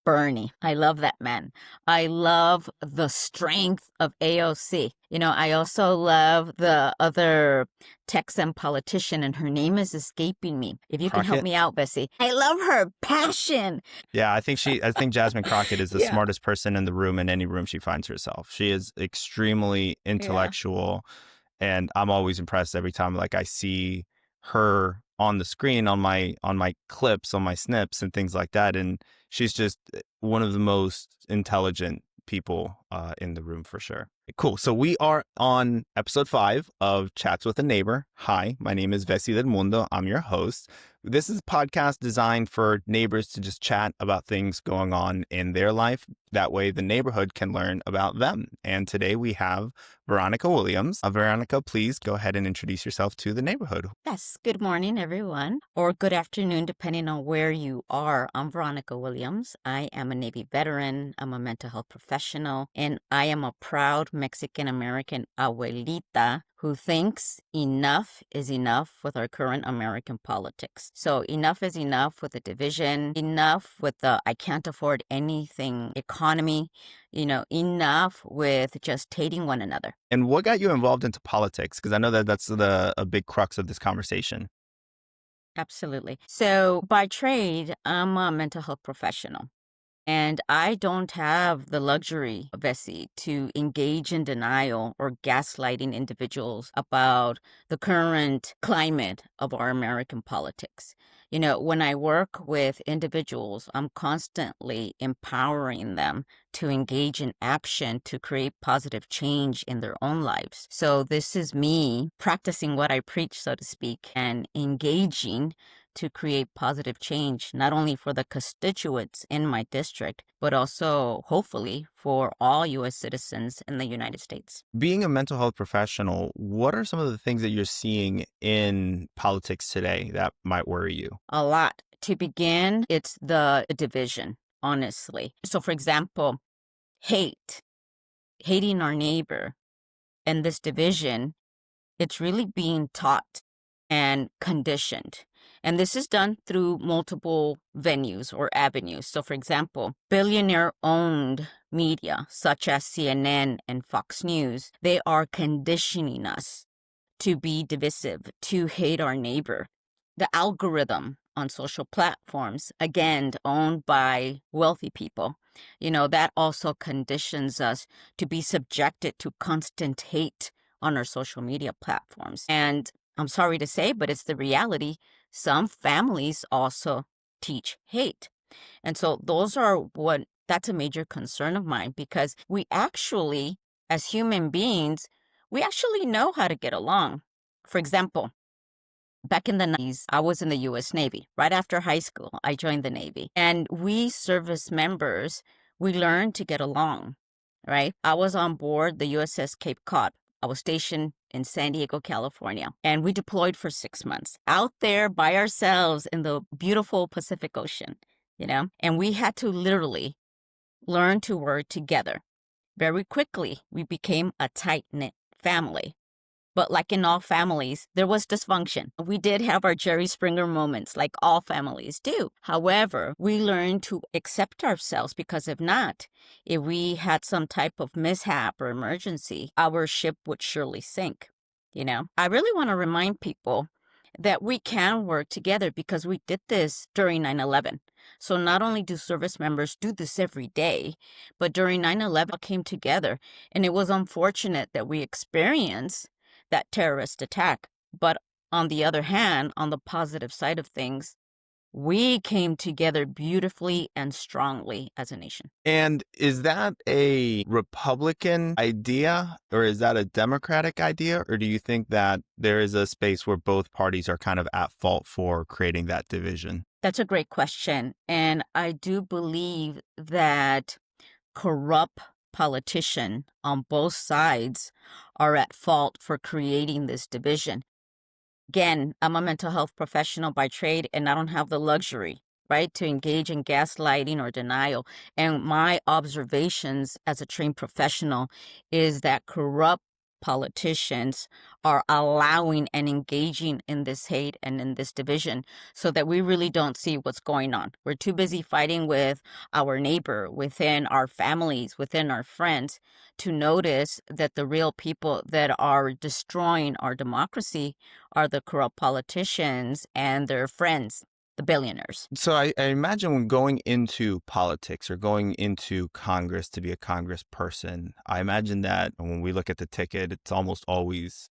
Bernie. I love that man. I love the strength of AOC. I also love the other Texan politician, and her name is escaping me. If you can help Crockett? me out, Bessie. I love her passion. Yeah, I think Jasmine Crockett is the Yeah. smartest person in the room in any room she finds herself. She is extremely Yeah. intellectual, and I'm always impressed every time I see her on the screen on my clips, on my snips and things like that. And she's just one of the most intelligent people in the room for sure. Cool. So we are on episode 5 of Chats with a Neighbor. Hi, my name is Vessi del Mundo. I'm your host. This is a podcast designed for neighbors to just chat about things going on in their life. That way the neighborhood can learn about them. And today we have Veronica Williams. Veronica, please go ahead and introduce yourself to the neighborhood. Yes. Good morning, everyone, or good afternoon, depending on where you are. I'm Veronica Williams. I am a Navy veteran. I'm a mental health professional, and I am a proud Mexican-American abuelita who thinks enough is enough with our current American politics. So enough is enough with the division, enough with the I can't afford anything economy, enough with just hating one another. And what got you involved into politics? Because I know that that's a big crux of this conversation. Absolutely. So by trade, I'm a mental health professional. And I don't have the luxury, Bessie, to engage in denial or gaslighting individuals about the current climate of our American politics. When I work with individuals, I'm constantly empowering them to engage in action to create positive change in their own lives. So this is me practicing what I preach, so to speak, and engaging to create positive change, not only for the constituents in my district, but also, hopefully, for all U.S. citizens in the United States. Being a mental health professional, what are some of the things that you're seeing in politics today that might worry you? A lot. To begin, it's the division, honestly. So, for example, hating our neighbor, and this division, it's really being taught and conditioned. And this is done through multiple venues or avenues. So, for example, billionaire-owned media such as CNN and Fox News, they are conditioning us to be divisive, to hate our neighbor. The algorithm on social platforms, again, owned by wealthy people, that also conditions us to be subjected to constant hate on our social media platforms. And I'm sorry to say, but it's the reality. Some families also teach hate. And so that's a major concern of mine, because we actually, as human beings, we actually know how to get along. For example, back in the 90s, I was in the U.S. Navy. Right after high school, I joined the Navy. And we service members, we learned to get along, right? I was on board the USS Cape Cod. I was stationed in San Diego, California, and we deployed for 6 months out there by ourselves in the beautiful Pacific Ocean, and we had to literally learn to work together. Very quickly, we became a tight-knit family. But like in all families, there was dysfunction. We did have our Jerry Springer moments, like all families do. However, we learned to accept ourselves, because if not, if we had some type of mishap or emergency, our ship would surely sink. I really want to remind people that we can work together, because we did this during 9/11. So not only do service members do this every day, but during 9/11 came together, and it was unfortunate that we experienced that terrorist attack. But on the other hand, on the positive side of things, we came together beautifully and strongly as a nation. And is that a Republican idea, or is that a Democratic idea? Or do you think that there is a space where both parties are kind of at fault for creating that division? That's a great question. And I do believe that corrupt politicians on both sides are at fault for creating this division. Again, I'm a mental health professional by trade, and I don't have the luxury, right, to engage in gaslighting or denial. And my observations as a trained professional is that corrupt politicians are allowing and engaging in this hate and in this division so that we really don't see what's going on. We're too busy fighting with our neighbor, within our families, within our friends, to notice that the real people that are destroying our democracy are the corrupt politicians and their friends, the billionaires. So I imagine when going into politics or going into Congress to be a congressperson, I imagine that when we look at the ticket, it's almost always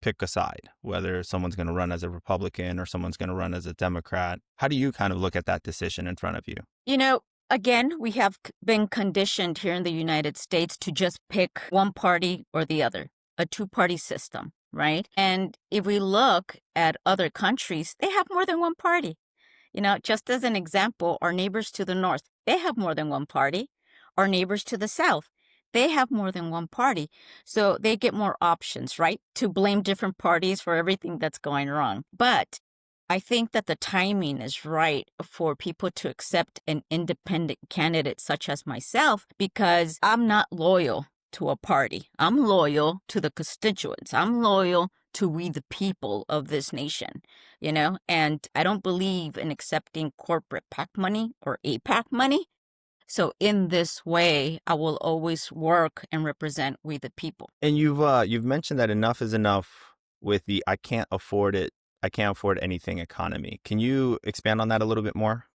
pick a side, whether someone's going to run as a Republican or someone's going to run as a Democrat. How do you kind of look at that decision in front of you? You know, again, we have been conditioned here in the United States to just pick one party or the other, a two-party system, right? And if we look at other countries, they have more than one party. You know, just as an example, our neighbors to the north, they have more than one party. Our neighbors to the south, they have more than one party. So they get more options, right? To blame different parties for everything that's going wrong. But I think that the timing is right for people to accept an independent candidate such as myself, because I'm not loyal to a party. I'm loyal to the constituents. I'm loyal to we the people of this nation, you know, and I don't believe in accepting corporate PAC money or APAC money. So in this way, I will always work and represent we the people. And you've mentioned that enough is enough with the I can't afford it. I can't afford anything economy. Can you expand on that a little bit more?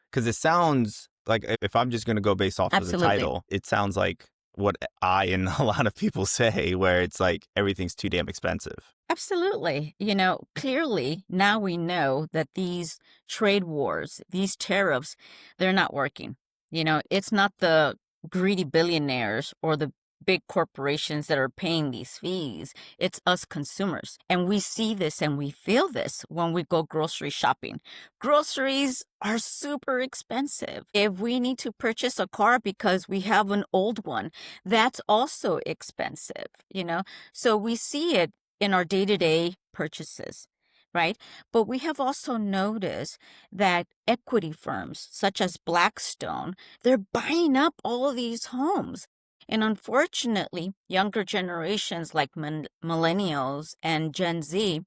Because it sounds like, if I'm just going to go based off of the Absolutely. title, it sounds like what I and a lot of people say, where it's like everything's too damn expensive. Absolutely. You know, clearly now we know that these trade wars, these tariffs, they're not working. You know, it's not the greedy billionaires or the big corporations that are paying these fees. It's us consumers. And we see this and we feel this when we go grocery shopping. Groceries are super expensive. If we need to purchase a car because we have an old one, that's also expensive, you know? So we see it in our day-to-day purchases, right? But we have also noticed that equity firms such as Blackstone, they're buying up all of these homes. And unfortunately, younger generations like millennials and Gen Z,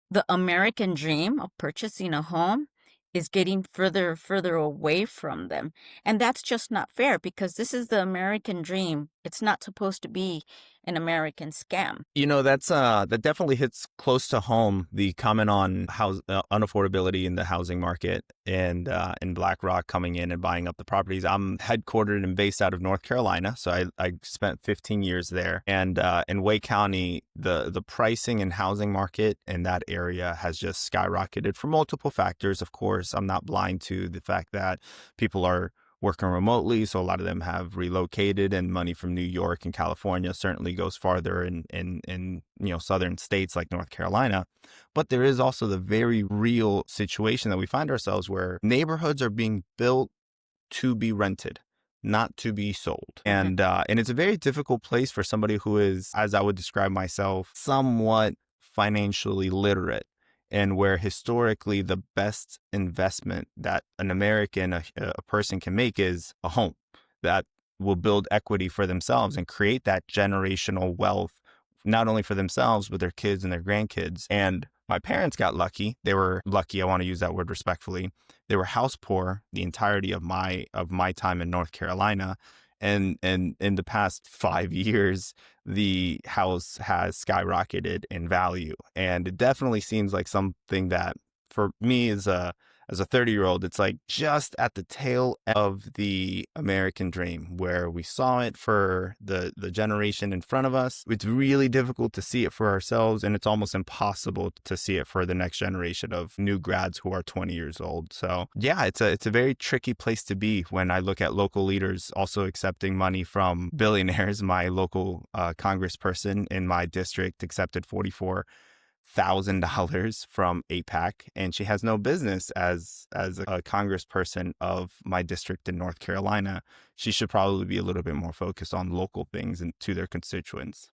the American dream of purchasing a home is getting further away from them. And that's just not fair, because this is the American dream. It's not supposed to be an American scam. You know, that definitely hits close to home. The comment on unaffordability in the housing market, and BlackRock coming in and buying up the properties. I'm headquartered and based out of North Carolina, so I spent 15 years there. And in Wake County, the pricing and housing market in that area has just skyrocketed for multiple factors. Of course, I'm not blind to the fact that people are working remotely, so a lot of them have relocated, and money from New York and California certainly goes farther in southern states like North Carolina. But there is also the very real situation that we find ourselves where neighborhoods are being built to be rented, not to be sold. Mhm. And it's a very difficult place for somebody who is, as I would describe myself, somewhat financially literate, and where historically the best investment that an American, a person can make, is a home that will build equity for themselves and create that generational wealth, not only for themselves, but their kids and their grandkids. And my parents got lucky. They were lucky. I want to use that word respectfully. They were house poor the entirety of my time in North Carolina. And in the past 5 years, the house has skyrocketed in value. And it definitely seems like something that, for me as a 30-year-old, it's like just at the tail of the American dream, where we saw it for the generation in front of us. It's really difficult to see it for ourselves, and it's almost impossible to see it for the next generation of new grads who are 20 years old. So yeah, it's a very tricky place to be when I look at local leaders also accepting money from billionaires. My local congressperson in my district accepted $44,000 from APAC, and she has no business as a congressperson of my district in North Carolina. She should probably be a little bit more focused on local things and to their constituents.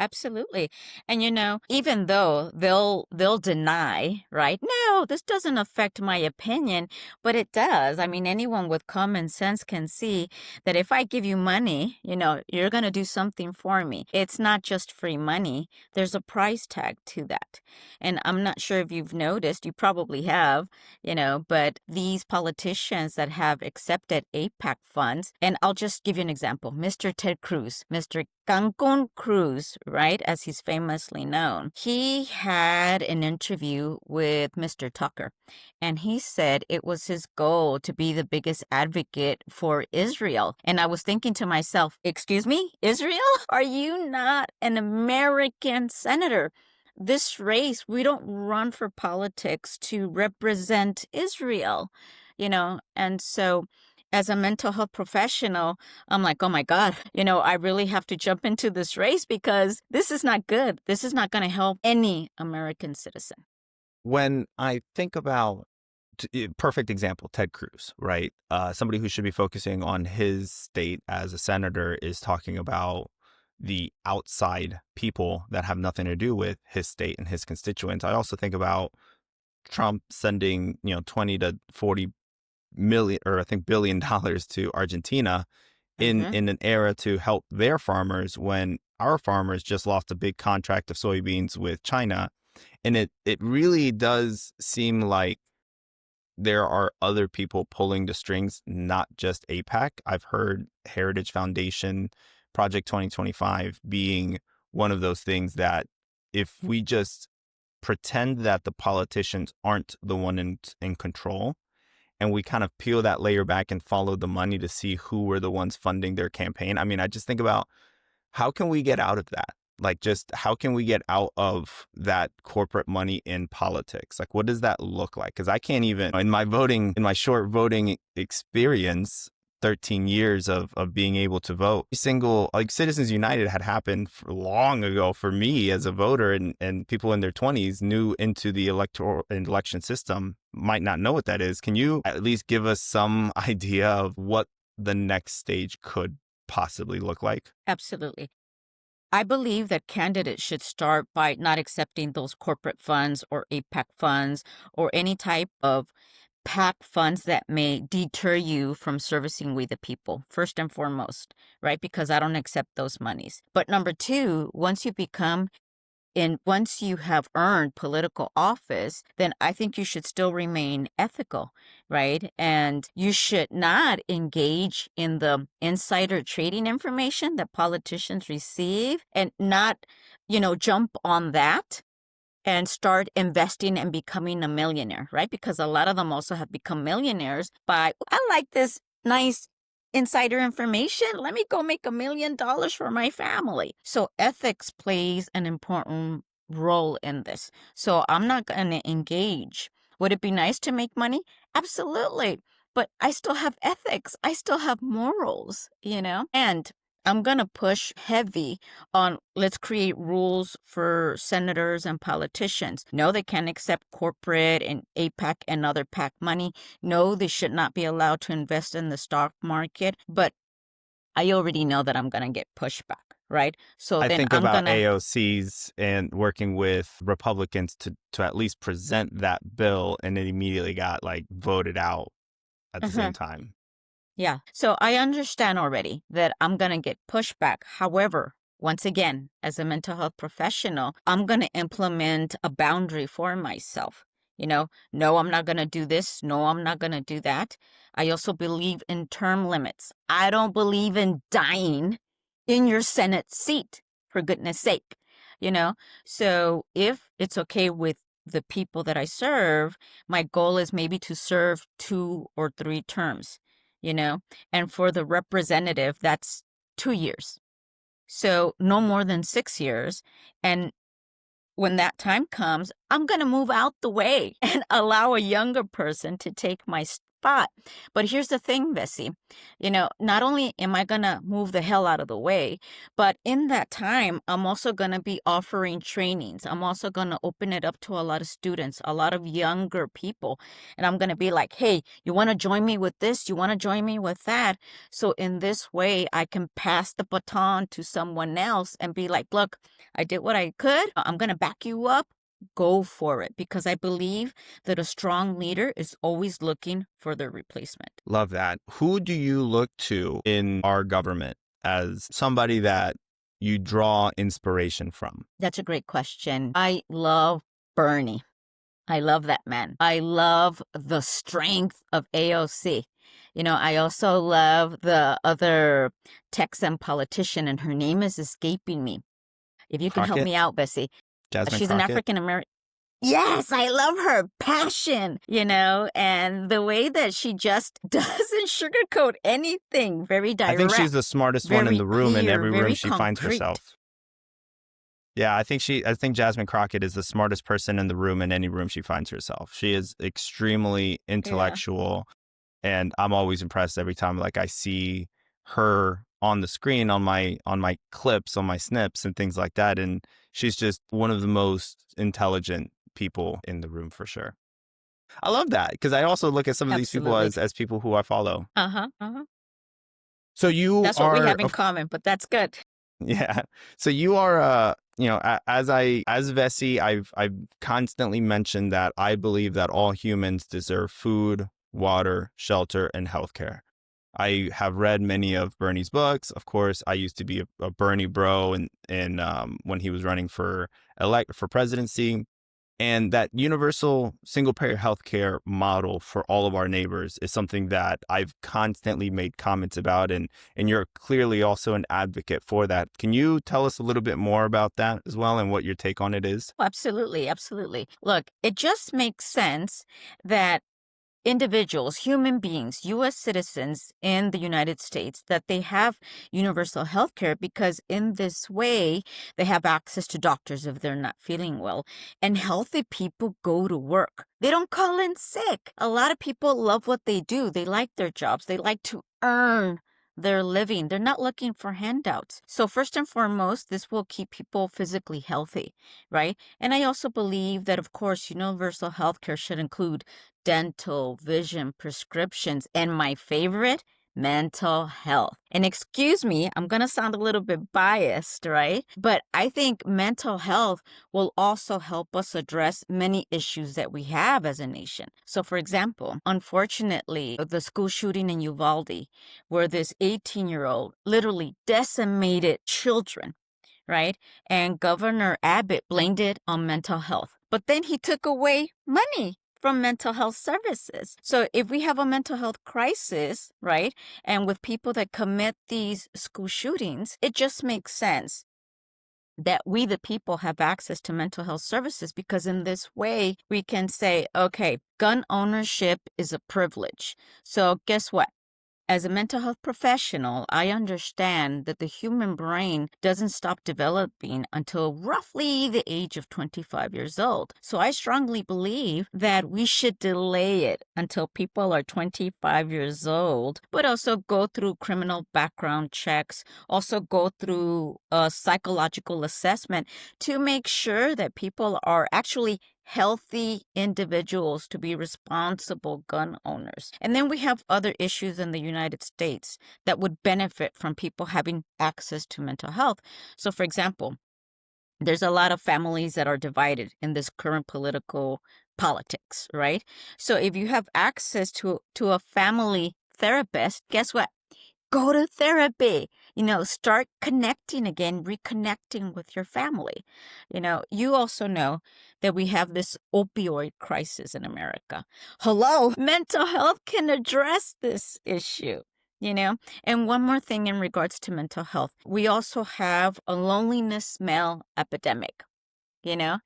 absolutely. And even though they'll deny, right? No, this doesn't affect my opinion, but it does. I mean, anyone with common sense can see that if I give you money, you're going to do something for me. It's not just free money. There's a price tag to that. And I'm not sure if you've noticed, you probably have, but these politicians that have accepted APAC funds, and I'll just give you an example. Mr. Ted Cruz, Mr. Cancun Cruz, right, as he's famously known, he had an interview with Mr. Tucker, and he said it was his goal to be the biggest advocate for Israel. And I was thinking to myself, excuse me, Israel? Are you not an American senator? This race, we don't run for politics to represent Israel, and so as a mental health professional, I'm like, oh my God, I really have to jump into this race because this is not good. This is not going to help any American citizen. When I think about perfect example, Ted Cruz, right? Somebody who should be focusing on his state as a senator is talking about the outside people that have nothing to do with his state and his constituents. I also think about Trump sending, 20 to 40 million, or I think $1 billion to Argentina Mm-hmm. in an era to help their farmers when our farmers just lost a big contract of soybeans with China. And it really does seem like there are other people pulling the strings, not just APAC. I've heard Heritage Foundation, Project 2025 being one of those things that if we just pretend that the politicians aren't the one in control, and we kind of peel that layer back and follow the money to see who were the ones funding their campaign. I mean, I just think about how can we get out of that? Like, just how can we get out of that corporate money in politics? Like, what does that look like? Because I can't even, in my short voting experience, 13 years of being able to vote, like Citizens United had happened for long ago for me as a voter, and people in their 20s new into the electoral and election system might not know what that is. Can you at least give us some idea of what the next stage could possibly look like? Absolutely. I believe that candidates should start by not accepting those corporate funds or APAC funds or any type of PAC funds that may deter you from servicing we the people, first and foremost, right? Because I don't accept those monies. But number two, once you have earned political office, then I think you should still remain ethical, right? And you should not engage in the insider trading information that politicians receive and not, jump on that and start investing and becoming a millionaire, right? Because a lot of them also have become millionaires by, I like this nice insider information. Let me go make $1 million for my family. So ethics plays an important role in this. So I'm not going to engage. Would it be nice to make money? Absolutely. But I still have ethics. I still have morals, And I'm going to push heavy on let's create rules for senators and politicians. No, they can't accept corporate and APAC and other PAC money. No, they should not be allowed to invest in the stock market. But I already know that I'm going to get pushback, right? So I then think I'm about going to, AOCs and working with Republicans to at least present that bill, and it immediately got like voted out at the same time. yeah. So I understand already that I'm going to get pushback. However, once again, as a mental health professional, I'm going to implement a boundary for myself. No, I'm not going to do this. No, I'm not going to do that. I also believe in term limits. I don't believe in dying in your Senate seat, for goodness sake. So if it's okay with the people that I serve, my goal is maybe to serve 2 or 3 terms, and for the representative, that's 2 years. So no more than 6 years. And when that time comes, I'm going to move out the way and allow a younger person to take my spot. But here's the thing, Bessie. Not only am I going to move the hell out of the way, but in that time, I'm also going to be offering trainings. I'm also going to open it up to a lot of students, a lot of younger people. And I'm going to be like, hey, you want to join me with this? You want to join me with that? So in this way, I can pass the baton to someone else and be like, look, I did what I could. I'm going to back you up. Go for it, because I believe that a strong leader is always looking for their replacement. Love that. Who do you look to in our government as somebody that you draw inspiration from? That's a great question. I love Bernie. I love that man. I love the strength of AOC. I also love the other Texan politician, and her name is escaping me. If you can help Crockett? me out, Bessie. Jasmine She's an Crockett? African American. Yes, I love her passion, and the way that she just doesn't sugarcoat anything. Very direct. I think she's the smartest one in very the room in clear, every very room she finds concrete. herself. Yeah, I think Jasmine Crockett is the smartest person in the room in any room she finds herself. She is extremely intellectual, and I'm always impressed every time like I see her on the screen on my clips, on my snips and things like that, and she's just one of the most intelligent people in the room for sure. I love that, because I also look at some of these people Absolutely. as people who I follow. Uh-huh. So you That's what we are have in common, but that's good. Yeah. So you are, as Vessi, I've constantly mentioned that I believe that all humans deserve food, water, shelter, and healthcare. I have read many of Bernie's books. Of course, I used to be a Bernie bro, and when he was running for presidency. And that universal single-payer healthcare model for all of our neighbors is something that I've constantly made comments about, and you're clearly also an advocate for that. Can you tell us a little bit more about that as well, and what your take on it is? Oh, absolutely, absolutely. Look, it just makes sense that individuals, human beings, U.S. citizens in the United States, that they have universal health care, because in this way, they have access to doctors if they're not feeling well. And healthy people go to work. They don't call in sick. A lot of people love what they do. They like their jobs. They like to earn their living. They're not looking for handouts. So first and foremost, this will keep people physically healthy, right? And I also believe that, of course, universal health care should include dental, vision, prescriptions, and my favorite, mental health. And excuse me, I'm going to sound a little bit biased, right? But I think mental health will also help us address many issues that we have as a nation. So, for example, unfortunately, the school shooting in Uvalde, where this 18-year-old literally decimated children, right? And Governor Abbott blamed it on mental health. But then he took away money from mental health services. So if we have a mental health crisis, right, and with people that commit these school shootings, it just makes sense that we, the people, have access to mental health services, because in this way we can say, okay, gun ownership is a privilege. So guess what? As a mental health professional, I understand that the human brain doesn't stop developing until roughly the age of 25 years old. So I strongly believe that we should delay it until people are 25 years old, but also go through criminal background checks, also go through a psychological assessment to make sure that people are actually healthy individuals to be responsible gun owners. And then we have other issues in the United States that would benefit from people having access to mental health. So, for example, there's a lot of families that are divided in this current politics, right? So if you have access to a family therapist, guess what? Go to therapy, start connecting again, reconnecting with your family. You also know that we have this opioid crisis in America. Hello, mental health can address this issue. And one more thing in regards to mental health, we also have a loneliness smell epidemic.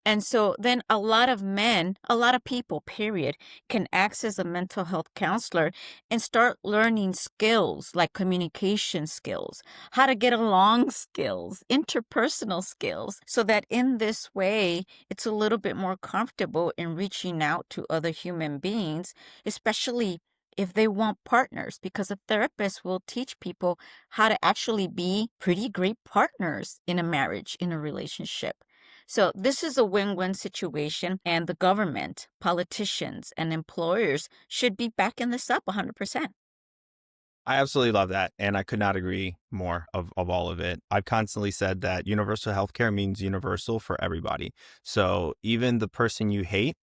And so then a lot of men, a lot of people, period, can access a mental health counselor and start learning skills like communication skills, how to get along skills, interpersonal skills, so that in this way, it's a little bit more comfortable in reaching out to other human beings, especially if they want partners, because a therapist will teach people how to actually be pretty great partners in a marriage, in a relationship. So this is a win-win situation, and the government, politicians, and employers should be backing this up 100%. I absolutely love that. And I could not agree more of all of it. I've constantly said that universal healthcare means universal for everybody. So even the person you hate,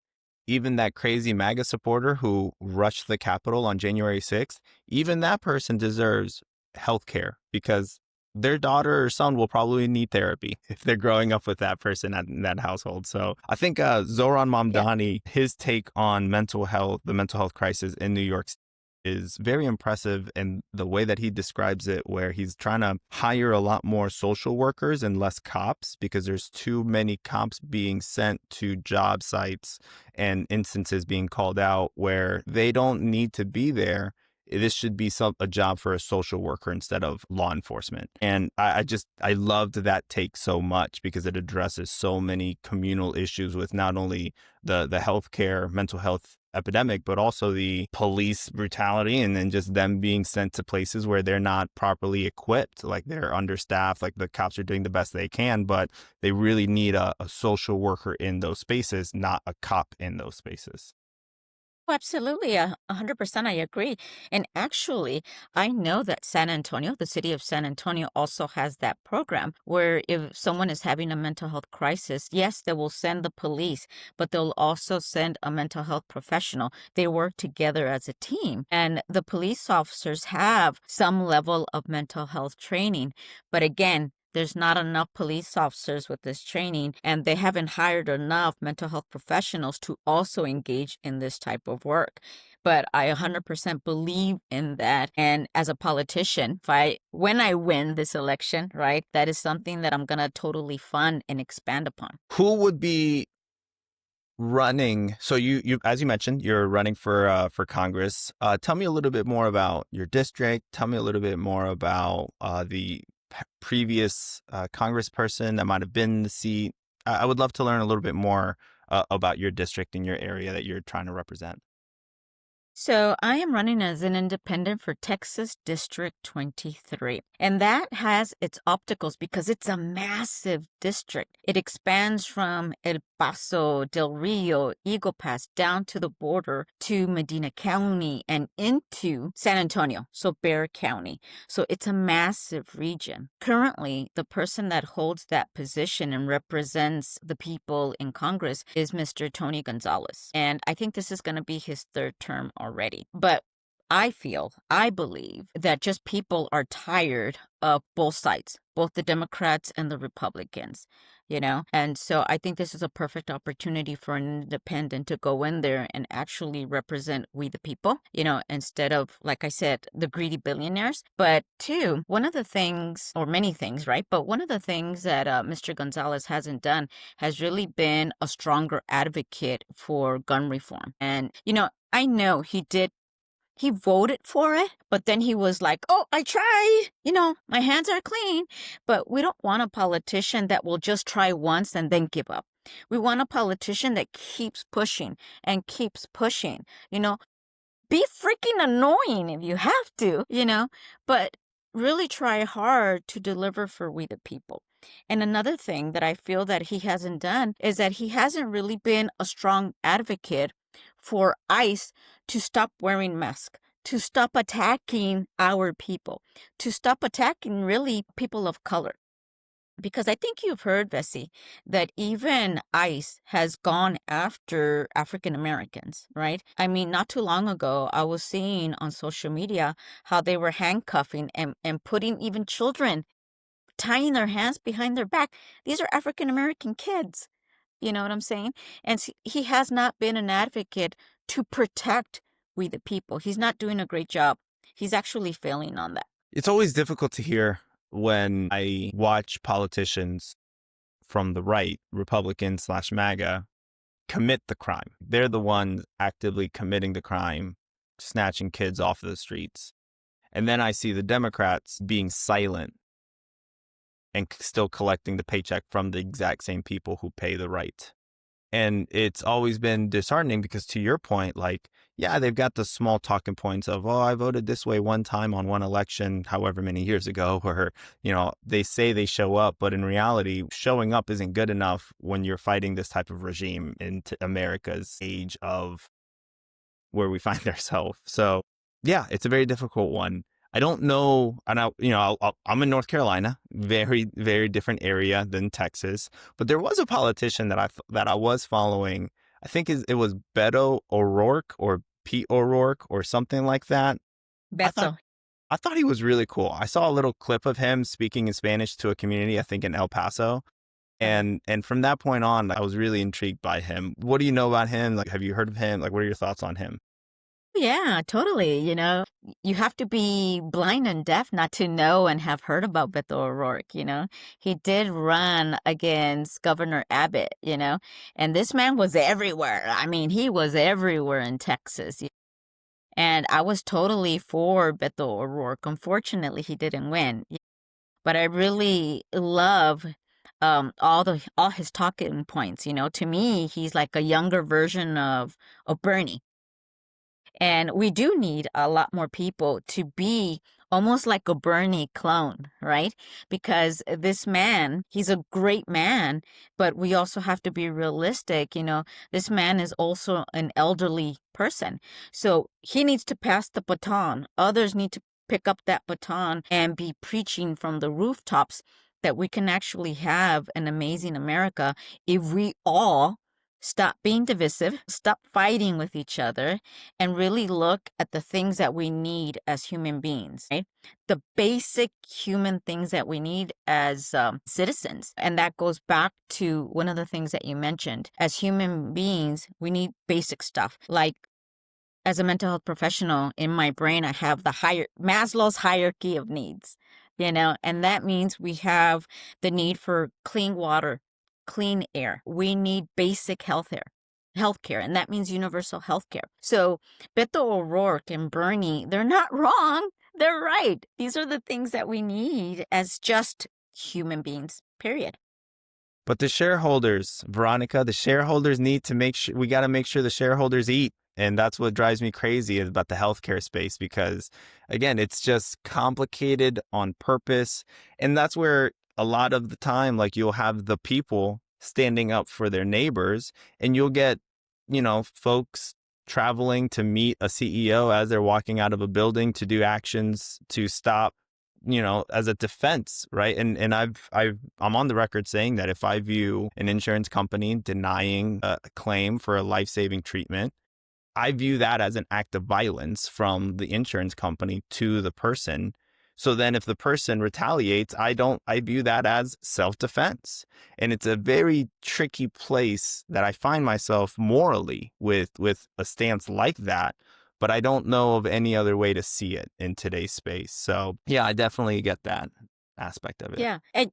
even that crazy MAGA supporter who rushed the Capitol on January 6th, even that person deserves healthcare because their daughter or son will probably need therapy if they're growing up with that person in that household. So I think Zoran Yeah. Mamdani, his take on mental health, the mental health crisis in New York is very impressive in the way that he describes it, where he's trying to hire a lot more social workers and less cops because there's too many cops being sent to job sites and instances being called out where they don't need to be there. This should be a job for a social worker instead of law enforcement. And I loved that take so much because it addresses so many communal issues with not only the healthcare, mental health epidemic, but also the police brutality and then just them being sent to places where they're not properly equipped, like they're understaffed, like the cops are doing the best they can, but they really need a social worker in those spaces, not a cop in those spaces. Oh, absolutely, 100% I agree. And actually, I know that San Antonio, the city of San Antonio, also has that program where if someone is having a mental health crisis, yes, they will send the police, but they'll also send a mental health professional. They work together as a team, and the police officers have some level of mental health training. But again, there's not enough police officers with this training, and they haven't hired enough mental health professionals to also engage in this type of work. But I 100% believe in that. And as a politician, when I win this election, right, that is something that I'm going to totally fund and expand upon. Who would be running? So you as you mentioned, you're running for Congress. Tell me a little bit more about your district. Tell me a little bit more about the previous congressperson that might have been in the seat. I would love to learn a little bit more about your district and your area that you're trying to represent. So I am running as an independent for Texas District 23. And that has its obstacles because it's a massive district. It expands from El Paso, Del Rio, Eagle Pass down to the border to Medina County and into San Antonio, so Bexar County. So it's a massive region. Currently, the person that holds that position and represents the people in Congress is Mr. Tony Gonzalez. And I think this is going to be his third term already. But I believe that just people are tired of both sides, both the Democrats and the Republicans, you know? And so I think this is a perfect opportunity for an independent to go in there and actually represent we the people, you know, instead of, like I said, the greedy billionaires. But two, one of the things, or many things, right? But one of the things that Mr. Gonzalez hasn't done has really been a stronger advocate for gun reform. And, you know, I know he voted for it, but then he was like, oh, I tried. You know, my hands are clean. But we don't want a politician that will just try once and then give up. We want a politician that keeps pushing and keeps pushing. You know, be freaking annoying if you have to, you know, but really try hard to deliver for we the people. And another thing that I feel that he hasn't done is that he hasn't really been a strong advocate for ICE to stop wearing masks, to stop attacking our people, to stop attacking really people of color. Because I think you've heard, Vessi, that even ICE has gone after African Americans, right? I mean, not too long ago, I was seeing on social media how they were handcuffing and putting even children, tying their hands behind their back. These are African American kids. You know what I'm saying? And he has not been an advocate to protect we the people. He's not doing a great job. He's actually failing on that. It's always difficult to hear when I watch politicians from the right, Republican/MAGA, commit the crime. They're the ones actively committing the crime, snatching kids off of the streets. And then I see the Democrats being silent and still collecting the paycheck from the exact same people who pay the right. And it's always been disheartening because, to your point, like, yeah, they've got the small talking points of, oh, I voted this way one time on one election, however many years ago, or, they say they show up, but in reality, showing up isn't good enough when you're fighting this type of regime in America's age of where we find ourselves. So yeah, it's a very difficult one. I don't know, and I'm in North Carolina, very, very different area than Texas. But there was a politician that I was following. I think it was Beto O'Rourke or Pete O'Rourke or something like that. I thought Beto. I thought he was really cool. I saw a little clip of him speaking in Spanish to a community, I think in El Paso. Uh-huh. And from that point on, I was really intrigued by him. What do you know about him? Like, have you heard of him? Like, what are your thoughts on him? Yeah, totally. You have to be blind and deaf not to know and have heard about Beto O'Rourke. He did run against Governor Abbott. And this man was everywhere. I mean, he was everywhere in Texas. And I was totally for Beto O'Rourke. Unfortunately, he didn't win. But I really love all his talking points. To me, he's like a younger version of Bernie. And we do need a lot more people to be almost like a Bernie clone, right? Because this man, he's a great man, but we also have to be realistic. This man is also an elderly person. So he needs to pass the baton. Others need to pick up that baton and be preaching from the rooftops that we can actually have an amazing America if we all stop being divisive, stop fighting with each other, and really look at the things that we need as human beings, right? The basic human things that we need as citizens. And that goes back to one of the things that you mentioned. As human beings, we need basic stuff. Like, as a mental health professional, in my brain, I have the Maslow's hierarchy of needs, and that means we have the need for clean water, clean air. We need basic healthcare, and that means universal healthcare. So Beto O'Rourke and Bernie, they're not wrong. They're right. These are the things that we need as just human beings, period. But the shareholders, Veronica, the shareholders need to we got to make sure the shareholders eat. And that's what drives me crazy about the healthcare space, because again, it's just complicated on purpose. And that's where a lot of the time, like, you'll have the people standing up for their neighbors, and you'll get, folks traveling to meet a CEO as they're walking out of a building to do actions to stop, as a defense, right? And I'm on the record saying that if I view an insurance company denying a claim for a life-saving treatment, I view that as an act of violence from the insurance company to the person. So then if the person retaliates, I view that as self-defense. And it's a very tricky place that I find myself morally with a stance like that. But I don't know of any other way to see it in today's space. So yeah, I definitely get that aspect of it. Yeah. And,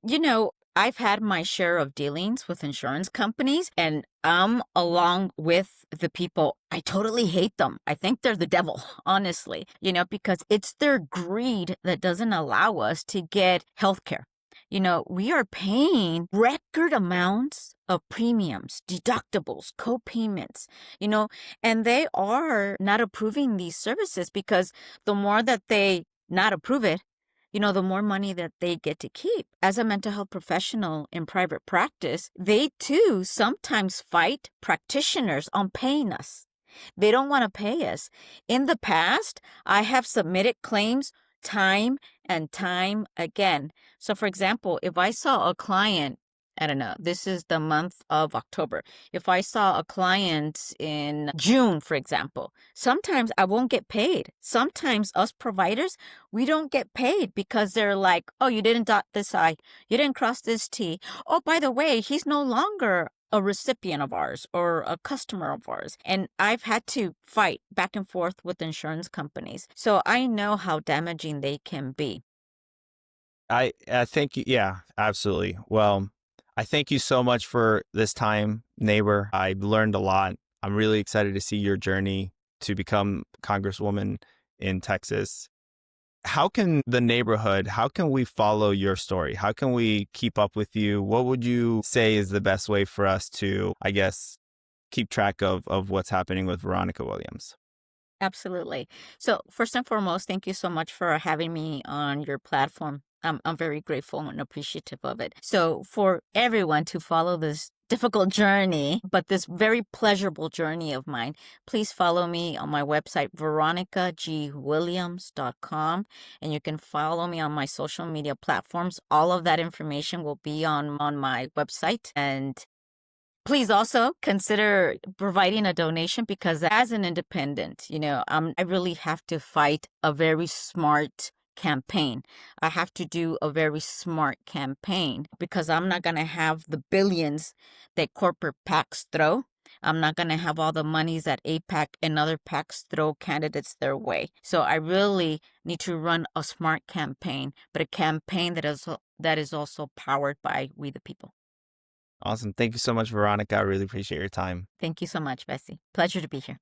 I've had my share of dealings with insurance companies, and I'm along with the people. I totally hate them. I think they're the devil, honestly, because it's their greed that doesn't allow us to get healthcare. We are paying record amounts of premiums, deductibles, co-payments, and they are not approving these services because the more that they not approve it, the more money that they get to keep. As a mental health professional in private practice, they too sometimes fight practitioners on paying us. They don't want to pay us. In the past, I have submitted claims time and time again. So, for example, if I saw a client, I don't know, this is the month of October. If I saw a client in June, for example, sometimes I won't get paid. Sometimes us providers, we don't get paid because they're like, oh, you didn't dot this I, you didn't cross this T. Oh, by the way, he's no longer a recipient of ours or a customer of ours. And I've had to fight back and forth with insurance companies. So I know how damaging they can be. I think, yeah, absolutely. Well, I thank you so much for this time, neighbor. I've learned a lot. I'm really excited to see your journey to become Congresswoman in Texas. How can we follow your story? How can we keep up with you? What would you say is the best way for us to, I guess, keep track of what's happening with Veronica Williams. Absolutely. So, first and foremost, thank you so much for having me on your platform. I'm very grateful and appreciative of it. So, for everyone to follow this difficult journey, but this very pleasurable journey of mine, please follow me on my website, veronicagwilliams.com. And you can follow me on my social media platforms. All of that information will be on my website. And please also consider providing a donation, because as an independent, I really have to fight a very smart campaign. I have to do a very smart campaign because I'm not going to have the billions that corporate PACs throw. I'm not going to have all the monies that APAC and other PACs throw candidates their way. So I really need to run a smart campaign, but a campaign that is also powered by we the people. Awesome. Thank you so much, Veronica. I really appreciate your time. Thank you so much, Bessie. Pleasure to be here.